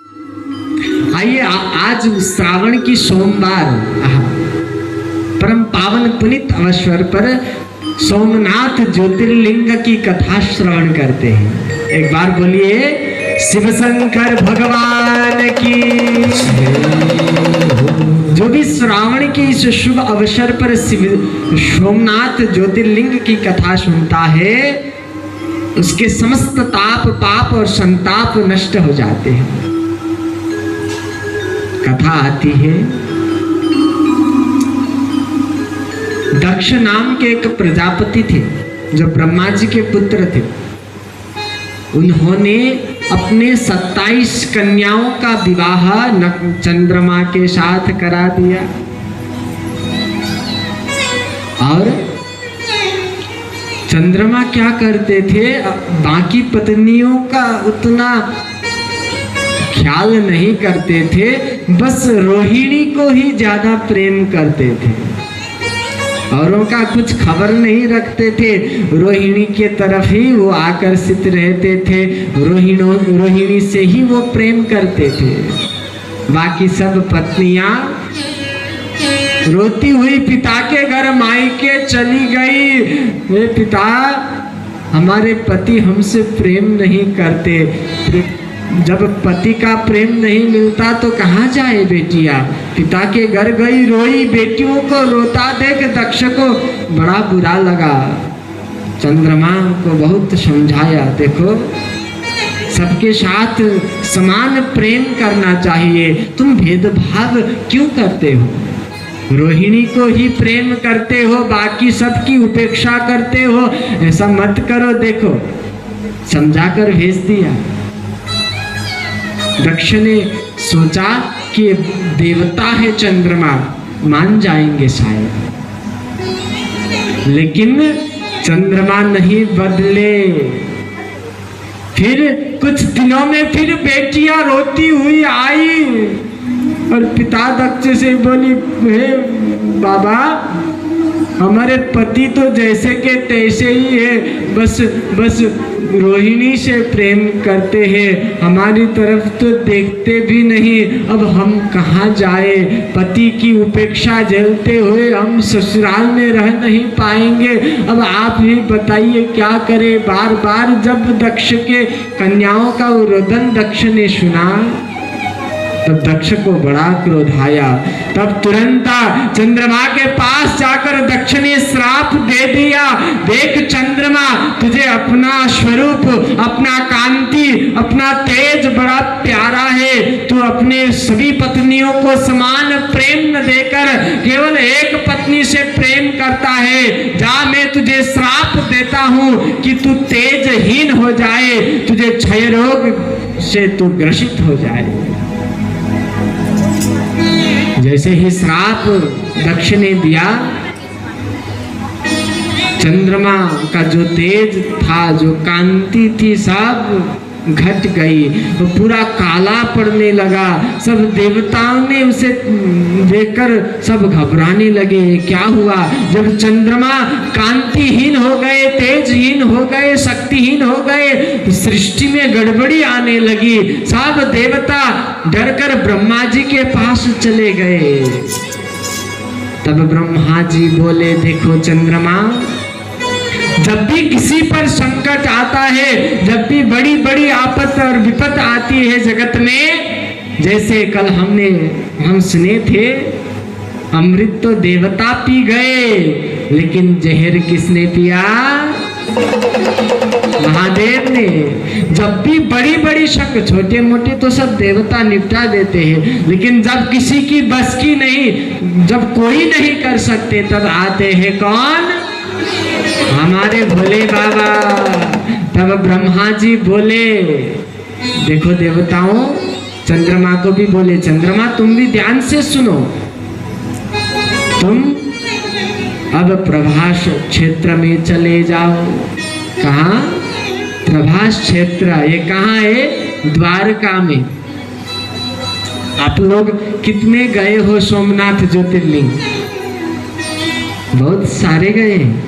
आइए आज श्रावण की सोमवार परम पावन पुनीत अवसर पर सोमनाथ ज्योतिर्लिंग की कथा श्रवण करते हैं। एक बार बोलिए शिव शंकर भगवान की। जो भी श्रावण के इस शुभ अवसर पर सोमनाथ ज्योतिर्लिंग की कथा सुनता है उसके समस्त ताप पाप और संताप नष्ट हो जाते हैं। कथा आती है, दक्ष नाम के एक प्रजापति थे जो ब्रह्मा जी के पुत्र थे। उन्होंने अपने 27 कन्याओं का विवाह चंद्रमा के साथ करा दिया और चंद्रमा क्या करते थे, बाकी पत्नियों का उतना ख्याल नहीं करते थे, बस रोहिणी को ही ज्यादा प्रेम करते थे। औरों का कुछ खबर नहीं रखते थे, रोहिणी के तरफ ही वो आकर्षित रहते थे, रोहिणी से ही वो प्रेम करते थे। बाकी सब पत्नियां रोती हुई पिता के घर मायके चली गई। हे पिता, हमारे पति हमसे प्रेम नहीं करते। जब पति का प्रेम नहीं मिलता तो कहाँ जाए बेटिया। पिता के घर गई, रोई, बेटियों को रोता देख दक्ष को बड़ा बुरा लगा। चंद्रमा को बहुत समझाया, देखो सबके साथ समान प्रेम करना चाहिए, तुम भेदभाव क्यों करते हो, रोहिणी को ही प्रेम करते हो, बाकी सबकी उपेक्षा करते हो, ऐसा मत करो। देखो समझाकर भेज दिया। दक्ष ने सोचा कि देवता है चंद्रमा, मान जाएंगे शायद, लेकिन चंद्रमा नहीं बदले। फिर कुछ दिनों में फिर बेटियां रोती हुई आई और पिता दक्ष से बोली, हे बाबा, हमारे पति तो जैसे के तैसे ही है, बस रोहिणी से प्रेम करते हैं, हमारी तरफ तो देखते भी नहीं। अब हम कहाँ जाए, पति की उपेक्षा झेलते हुए हम ससुराल में रह नहीं पाएंगे। अब आप ही बताइए क्या करें। बार बार जब दक्ष के कन्याओं का रोदन दक्ष ने सुना तब दक्ष को बड़ा क्रोध आया। तब तुरंत चंद्रमा के पास जाकर दक्ष ने श्राप दे दिया, देख चंद्रमा, तुझे अपना स्वरूप, अपना कांति, अपना तेज बड़ा प्यारा है, तू अपने सभी पत्नियों को समान प्रेम न देकर केवल एक पत्नी से प्रेम करता है। जा, मैं तुझे श्राप देता हूँ कि तू तेजहीन हो जाए, तुझे क्षय रोग से तू ग्रसित हो जाए। जैसे ही श्राप दक्ष ने दिया, चंद्रमा का जो तेज था, जो कांति थी, सब घट गई, वो पूरा काला पड़ने लगा। सब देवताओं ने उसे देखकर सब घबराने लगे, क्या हुआ। जब चंद्रमा कांतिहीन हो गए, तेजहीन हो गए, शक्तिहीन हो गए, तो सृष्टि में गड़बड़ी आने लगी। सब देवता डरकर ब्रह्मा जी के पास चले गए। तब ब्रह्मा जी बोले, देखो चंद्रमा, जब भी किसी पर संकट आता है, जब भी बड़ी बड़ी आफत और विपत आती है जगत में, जैसे कल हम सुने थे, अमृत तो देवता पी गए, लेकिन जहर किसने पिया, महादेव ने। जब भी बड़ी बड़ी शक, छोटे मोटे तो सब देवता निपटा देते हैं, लेकिन जब किसी की बस की नहीं, जब कोई नहीं कर सकते, तब आते हैं कौन, हमारे भोले बाबा। तब ब्रह्मा जी बोले, देखो देवताओं, चंद्रमा को भी बोले, चंद्रमा तुम भी ध्यान से सुनो, तुम अब प्रभास क्षेत्र में चले जाओ। कहाँ, प्रभास क्षेत्र, ये कहाँ है, द्वारका में। आप लोग कितने गए हो सोमनाथ ज्योतिर्लिंग, बहुत सारे गए हैं।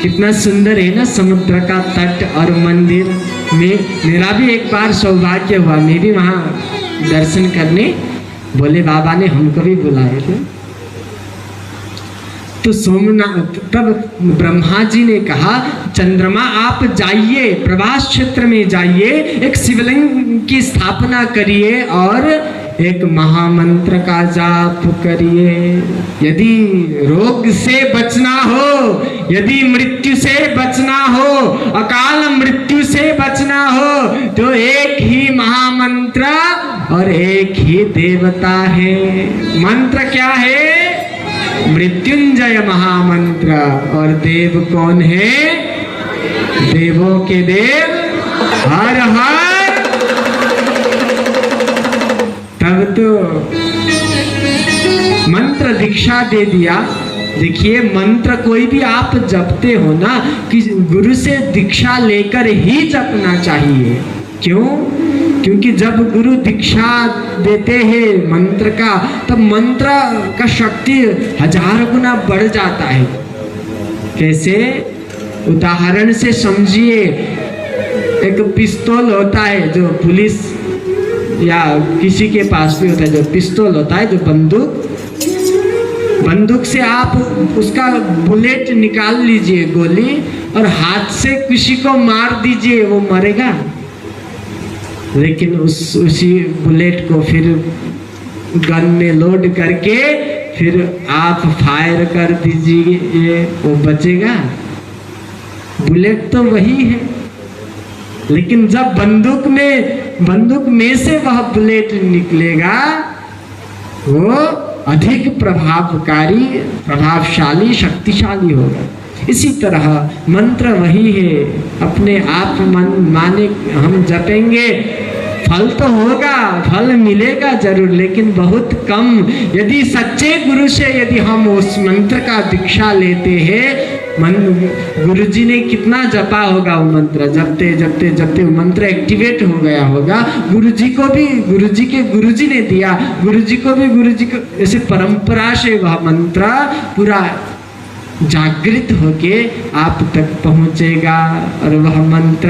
कितना सुंदर है ना समुद्र का तट और मंदिर में। मेरा भी एक बार सौभाग्य हुआ, मैं भी वहाँ दर्शन करने बोले बाबा ने हमको भी बुलाए थे। तो सोमनाथ, तब ब्रह्मा जी ने कहा चंद्रमा आप जाइए, प्रभास क्षेत्र में जाइए, एक शिवलिंग की स्थापना करिए और एक महामंत्र का जाप करिए। यदि रोग से बचना हो, यदि मृत्यु से बचना हो, अकाल मृत्यु से बचना हो, तो एक ही महामंत्र और एक ही देवता है। मंत्र क्या है? मृत्युंजय महामंत्र। और देव कौन है? देवों के देव हर हर। तब तो मंत्र दीक्षा दे दिया। देखिए मंत्र कोई भी आप जपते हो ना, कि गुरु से दीक्षा लेकर ही जपना चाहिए। क्यों? क्योंकि जब गुरु दीक्षा देते हैं मंत्र का, तब मंत्र का शक्ति 1000 गुना बढ़ जाता है। कैसे? उदाहरण से समझिए, एक पिस्तौल होता है जो पुलिस या किसी के पास भी होता है, जो पिस्तौल होता है, जो बंदूक से आप उसका बुलेट निकाल लीजिए, गोली, और हाथ से किसी को मार दीजिए, वो मरेगा। लेकिन उसी बुलेट को फिर गन में लोड करके फिर आप फायर कर दीजिए, वो बचेगा। बुलेट तो वही है, लेकिन जब बंदूक में से वह बुलेट निकलेगा, वो अधिक प्रभावकारी, प्रभावशाली, शक्तिशाली होगा। इसी तरह मंत्र वही है, अपने आप मन माने हम जपेंगे, फल तो होगा, फल मिलेगा जरूर, लेकिन बहुत कम। यदि सच्चे गुरु से यदि हम उस मंत्र का दीक्षा लेते हैं, गुरुजी ने कितना जपा होगा, वो मंत्र जपते जपते जपते वो मंत्र एक्टिवेट हो गया होगा। गुरुजी को भी गुरुजी के गुरुजी ने दिया, गुरुजी को भी गुरुजी को, ऐसे परंपरा से वह मंत्र पूरा जागृत होके आप तक पहुंचेगा और वह मंत्र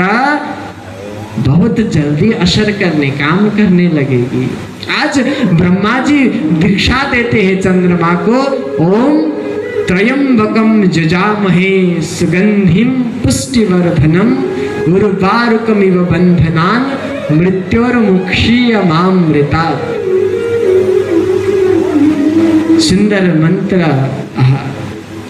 बहुत जल्दी असर करने, काम करने लगेगी। आज ब्रह्मा जी दीक्षा देते हैं चंद्रमा को, ओम त्रयंबकम जजामहे सुगंधिम पुष्टिवर्धनम उर्वारुकमिव बंधनान मृत्योर्मुक्षीयमामृतात्। सुंदर मंत्र।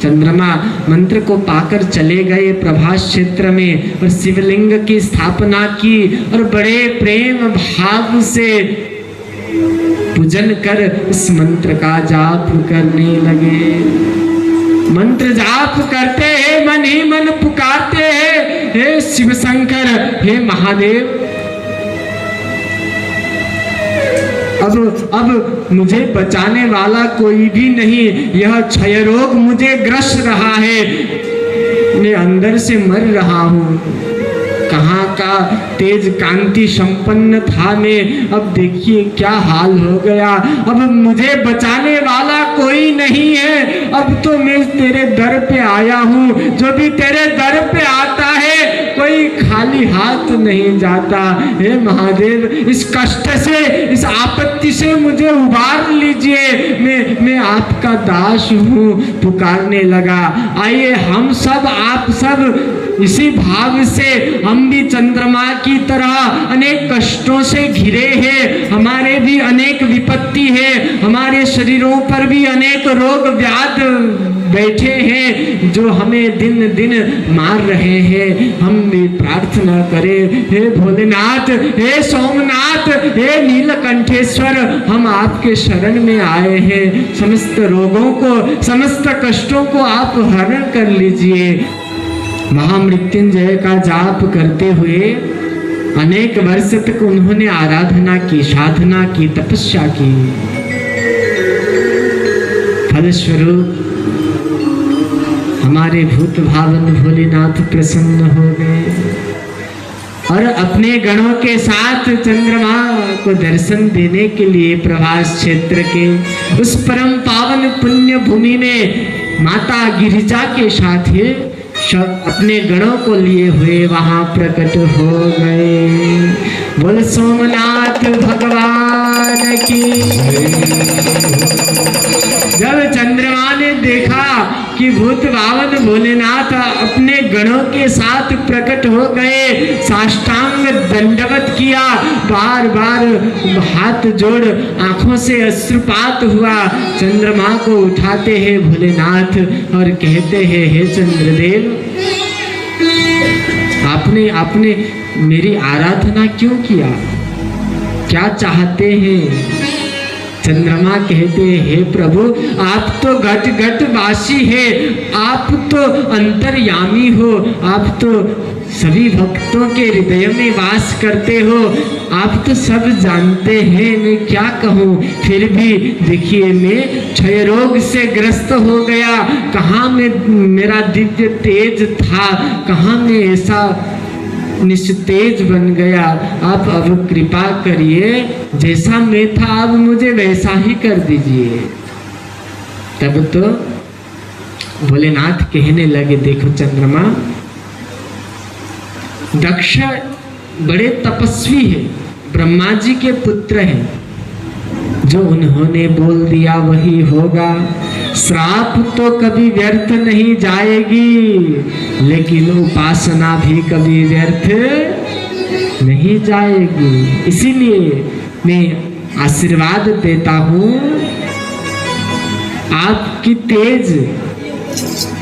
चंद्रमा मंत्र को पाकर चले गए प्रभास क्षेत्र में और शिवलिंग की स्थापना की और बड़े प्रेम भाव से पूजन कर इस मंत्र का जाप करने लगे। मंत्र जाप करते हैं, मन ही मन पुकारते हैं, हे शिव शंकर, हे महादेव। अब मुझे बचाने वाला कोई भी नहीं, यह क्षय रोग मुझे ग्रस्त रहा है, मैं अंदर से मर रहा हूँ। कहाँ का तेज कांति संपन्न था मैं, अब देखिए क्या हाल हो गया। अब मुझे बचाने वाला कोई नहीं है, अब तो मैं तेरे दर पे आया हूँ। जो भी तेरे दर पे आता है कोई खाली हाथ नहीं जाता। हे महादेव, इस कष्ट से, इस आपत्ति से मुझे उबार लीजिए, मैं आपका दास हूँ। पुकारने लगा। आइए हम सब, आप सब इसी भाव से, हम भी चंद्रमा की तरह अनेक कष्टों से घिरे हैं, हमारे भी अनेक विपत्ति है, हमारे शरीरों पर भी अनेक रोग व्याध बैठे हैं जो हमें दिन दिन मार रहे हैं। हम भी प्रार्थना करें, हे भोलेनाथ, हे सोमनाथ, हे नीलकंठेश्वर, हम आपके शरण में आए हैं। समस्त रोगों को, समस्त कष्टों को आप हरण कर लीजिए। महामृत्युंजय का जाप करते हुए अनेक वर्ष तक उन्होंने आराधना की, साधना की, तपस्या की। फलस्वरूप हमारे भूत भावन भोलेनाथ प्रसन्न हो गए और अपने गणों के साथ चंद्रमा को दर्शन देने के लिए प्रभास क्षेत्र के उस परम पावन पुण्य भूमि में माता गिरिजा के साथ ही सब अपने गणों को लिए हुए वहां प्रकट हो गए। बोल सोमनाथ भगवान भगवान की। जब चंद्रमा ने देखा कि भूत भावन भोलेनाथ अपने गणों के साथ प्रकट हो गए, साष्टांग दंडवत किया, बार बार हाथ जोड़ आंखों से अश्रुपात हुआ, चंद्रमा को उठाते हैं भोलेनाथ और कहते हैं, हे चंद्रदेव, आपने मेरी आराधना क्यों किया, क्या चाहते हैं? चंद्रमा कहते हैं, हे प्रभु, आप तो घट घट वासी है, आप तो अंतर्यामी हो, आप तो सभी भक्तों के हृदय में वास करते हो, आप तो सब जानते हैं, मैं क्या कहूँ। फिर भी देखिए, मैं क्षय रोग से ग्रस्त हो गया, कहाँ में मेरा दिव्य तेज था, कहाँ में ऐसा निस्तेज बन गया। आप अब कृपा करिए, जैसा मैं था अब मुझे वैसा ही कर दीजिए। तब तो भोलेनाथ कहने लगे, देखो चंद्रमा, दक्ष बड़े तपस्वी है, ब्रह्मा जी के पुत्र हैं, जो उन्होंने बोल दिया वही होगा। श्राप तो कभी व्यर्थ नहीं जाएगी, लेकिन उपासना भी कभी व्यर्थ नहीं जाएगी। इसीलिए मैं आशीर्वाद देता हूँ, आपकी तेज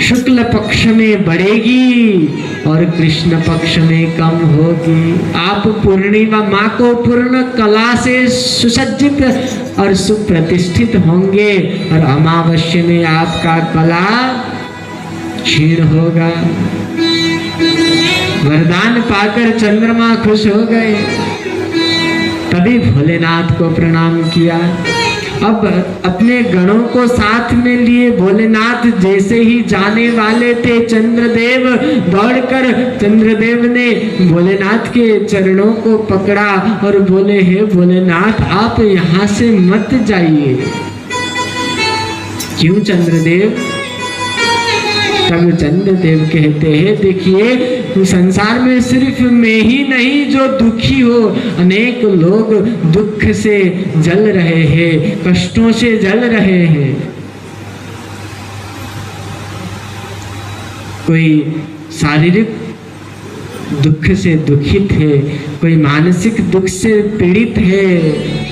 शुक्ल पक्ष में बढ़ेगी और कृष्ण पक्ष में कम होगी। आप पूर्णिमा माँ को पूर्ण कला से सुसज्जित और सुप्रतिष्ठित होंगे और अमावस्या में आपका कला क्षीण होगा। वरदान पाकर चंद्रमा खुश हो गए, तभी भोलेनाथ को प्रणाम किया। अब अपने गणों को साथ में लिए भोलेनाथ जैसे ही जाने वाले थे, चंद्रदेव दौड़कर चंद्रदेव ने भोलेनाथ के चरणों को पकड़ा और बोले, हे भोलेनाथ, आप यहाँ से मत जाइए। क्यों चंद्रदेव? तब चंद्रदेव कहते हैं, देखिए, संसार में सिर्फ मैं ही नहीं जो दुखी हो, अनेक लोग दुख से जल रहे हैं, कष्टों से जल रहे हैं। कोई शारीरिक दुख से दुखित है, कोई मानसिक दुख से पीड़ित है।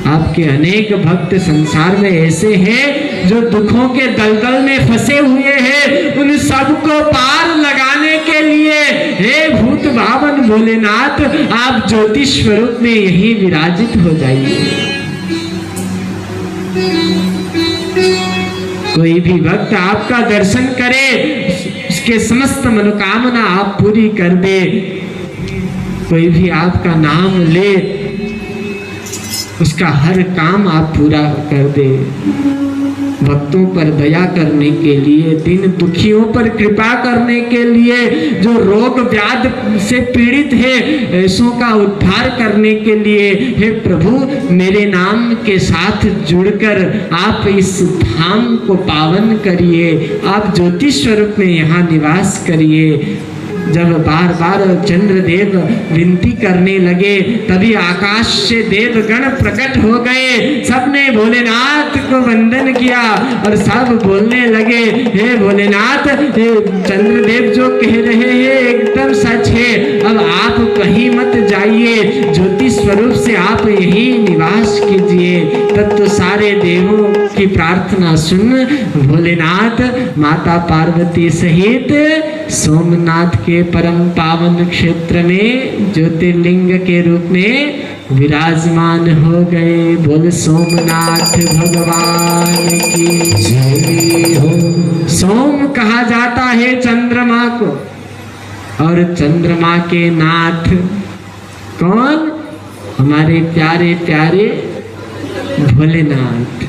आपके अनेक भक्त संसार में ऐसे हैं जो दुखों के दलदल में फंसे हुए हैं। उन सबको पार लगाने के लिए हे भूत भावन भोलेनाथ, आप ज्योति स्वरूप में यही विराजित हो जाइए। कोई भी भक्त आपका दर्शन करे, उसके समस्त मनोकामना आप पूरी कर दे। कोई भी आपका नाम ले, उसका हर काम आप पूरा कर दे। भक्तों पर दया करने के लिए, दीन दुखियों पर कृपा करने के लिए, जो रोग व्याध से पीड़ित है, ऐसों का उद्धार करने के लिए, हे प्रभु, मेरे नाम के साथ जुड़कर आप इस धाम को पावन करिए, आप ज्योति स्वरूप में यहाँ निवास करिए। जब बार बार चंद्रदेव विनती करने लगे, तभी आकाश से देवगण प्रकट हो गए। सबने भोलेनाथ को वंदन किया और सब बोलने लगे, हे भोलेनाथ, हे चंद्रदेव जो कह रहे हैं एकदम सच है, अब आप कहीं मत जाइए, ज्योति स्वरूप से आप यहीं निवास कीजिए। तब तो सारे देवों की प्रार्थना सुन भोलेनाथ माता पार्वती सहित सोमनाथ के परम पावन क्षेत्र में ज्योतिर्लिंग के रूप में विराजमान हो गए। बोल सोमनाथ भगवान की जय हो। सोम कहा जाता है चंद्रमा को, और चंद्रमा के नाथ कौन? हमारे प्यारे प्यारे भोलेनाथ।